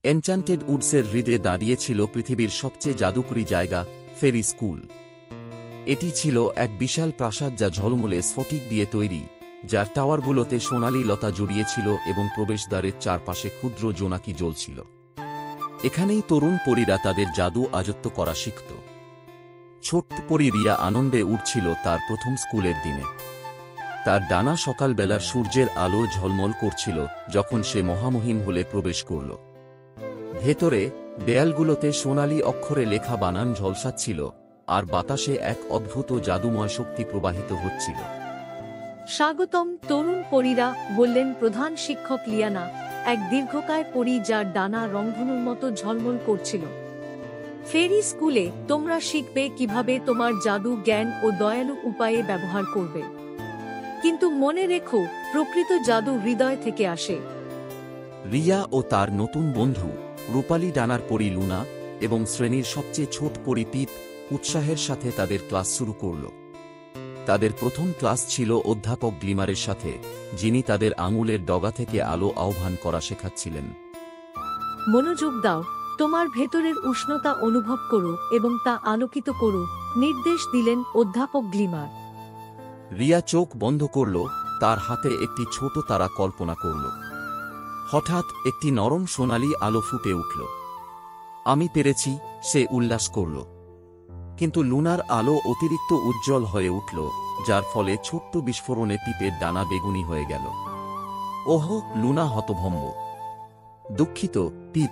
Enchanted উডসের হৃদয়ে দাঁড়িয়েছিল পৃথিবীর সবচেয়ে জাদুকরী জায়গা, ফেরি স্কুল। এটি ছিল এক বিশাল প্রাসাদ যা ঝলমলে স্ফটিক দিয়ে তৈরি, যার টাওয়ারগুলোতে সোনালী লতা জড়িয়েছিল এবং প্রবেশদ্বারের চারপাশে ক্ষুদ্র জোনাকি জ্বলছিল। এখানেই তরুণ পরীরা তাদের জাদু আয়ত্ত করা শিখত। ছোট্ট পরী রিয়া আনন্দে উঠছিল তার প্রথম স্কুলের দিনে। তার ডানা সকালবেলার সূর্যের আলো ঝলমল করছিল যখন সে মহামহিম হলে প্রবেশ করল। ভেতরে দেয়ালগুলোতে সোনালী অক্ষরে লেখা বানান ঝলসাচ্ছিল, আর বাতাসে এক অদ্ভুত জাদুময় শক্তি প্রবাহিত হচ্ছিল। স্বাগতম তরুণ পরীরা, বললেন প্রধান শিক্ষক লিয়ানা, এক দীর্ঘকায় পরী যার ডানা রংধনুর মতো ঝলমল করছিল। ফেরি স্কুলে তোমরা শিখবে কিভাবে তোমার জাদু, জ্ঞান ও দয়ালু উপায়ে ব্যবহার করবে। কিন্তু মনে রেখো, প্রকৃত জাদু হৃদয় থেকে আসে। রিয়া ও তার নতুন বন্ধু রূপালী ডানার পরী লুনা এবং শ্রেণীর সবচেয়ে ছোট পরী পিপ উৎসাহের সাথে তাদের ক্লাস শুরু করল। তাদের প্রথম ক্লাস ছিল অধ্যাপক গ্লিমারের সাথে, যিনি তাদের আঙুলের ডগা থেকে আলো আহ্বান করা শেখাচ্ছিলেন। মনোযোগ দাও, তোমার ভেতরের উষ্ণতা অনুভব করো এবং তা আলোকিত করো, নির্দেশ দিলেন অধ্যাপক গ্লিমার। রিয়া চোখ বন্ধ করল, তার হাতে একটি ছোট তারা কল্পনা করল। হঠাৎ একটি নরম সোনালী আলো ফুটে উঠল। আমি পেরেছি, সে উল্লাস করল। কিন্তু লুনার আলো অতিরিক্ত উজ্জ্বল হয়ে উঠল, যার ফলে ছোট্ট বিস্ফোরণে পিপের ডানা বেগুনি হয়ে গেল। ওহ, লুনা হতভম্ব। দুঃখিত, পিপ।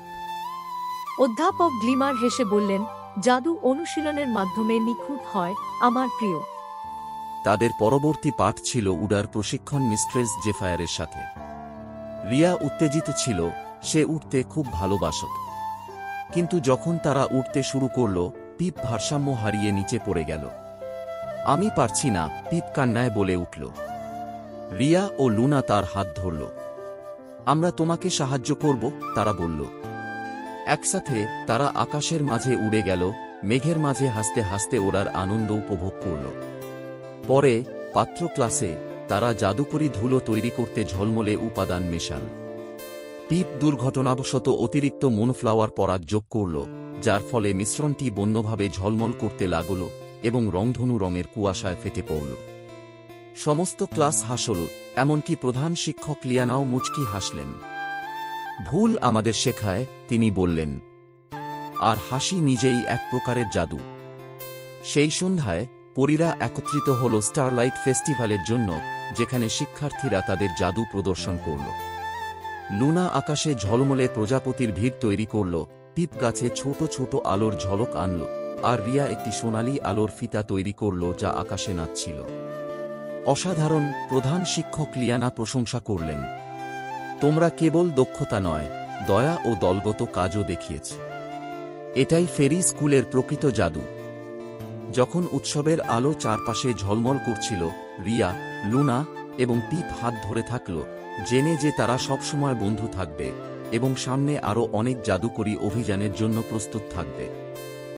অধ্যাপক গ্লিমার হেসে বললেন, জাদু অনুশীলনের মাধ্যমে নিখুঁত হয়, আমার প্রিয়। তাদের পরবর্তী পাঠ ছিল উডার প্রশিক্ষণ মিস্ট্রেস জেফায়ারের সাথে। রিয়া উত্তেজিত ছিল, সে উঠতে খুব ভালোবাসত। কিন্তু যখন তারা উঠতে শুরু করল, পিপ ভারসাম্য হারিয়ে নিচে পড়ে গেল। আমি পারছি না, পিপ কান্নায় বলে উঠল। রিয়া ও লুনা তার হাত ধরল। আমরা তোমাকে সাহায্য করব, তারা বলল। একসাথে তারা আকাশের মাঝে উড়ে গেল, মেঘের মাঝে হাসতে হাসতে ওড়ার আনন্দ উপভোগ করল। পরে পাত্র ক্লাসে তারা জাদুকরী ধুলো তৈরি করতে ঝলমলে উপাদান মেশাল। পিপ দুর্ঘটনাবশত অতিরিক্ত মুনফ্লাওয়ার পরাগ যোগ করল, যার ফলে মিশ্রণটি বন্যভাবে ঝলমল করতে লাগল এবং রংধনু রঙের কুয়াশায় ফেটে পড়ল। সমস্ত ক্লাস হাসল, এমনকি প্রধান শিক্ষক লিয়ানাও মুচকি হাসলেন। ভুল আমাদের শেখায়, তিনি বললেন। আর হাসি নিজেই এক প্রকারের জাদু। সেই সন্ধ্যায় পরীরা একত্রিত হল স্টারলাইট ফেস্টিভ্যালের জন্য, যেখানে শিক্ষার্থীরা তাদের জাদু প্রদর্শন করল। লুনা আকাশে ঝলমলে প্রজাপতির ভিড় তৈরি করল, পিপ গাছে ছোট ছোট আলোর ঝলক আনল, আর রিয়া একটি সোনালী আলোর ফিতা তৈরি করল যা আকাশে নাচছিল। অসাধারণ, প্রধান শিক্ষক লিয়ানা প্রশংসা করলেন। তোমরা কেবল দক্ষতা নয়, দয়া ও দলগত কাজও দেখিয়েছ। এটাই ফেরি স্কুলের প্রকৃত জাদু। যখন উৎসবের আলো চারপাশে ঝলমল করছিল, রিয়া, লুনা এবং পিপ হাত ধরে থাকল, জেনে যে তারা সবসময় বন্ধু থাকবে এবং সামনে আরও অনেক জাদুকরী অভিযানের জন্য প্রস্তুত থাকবে।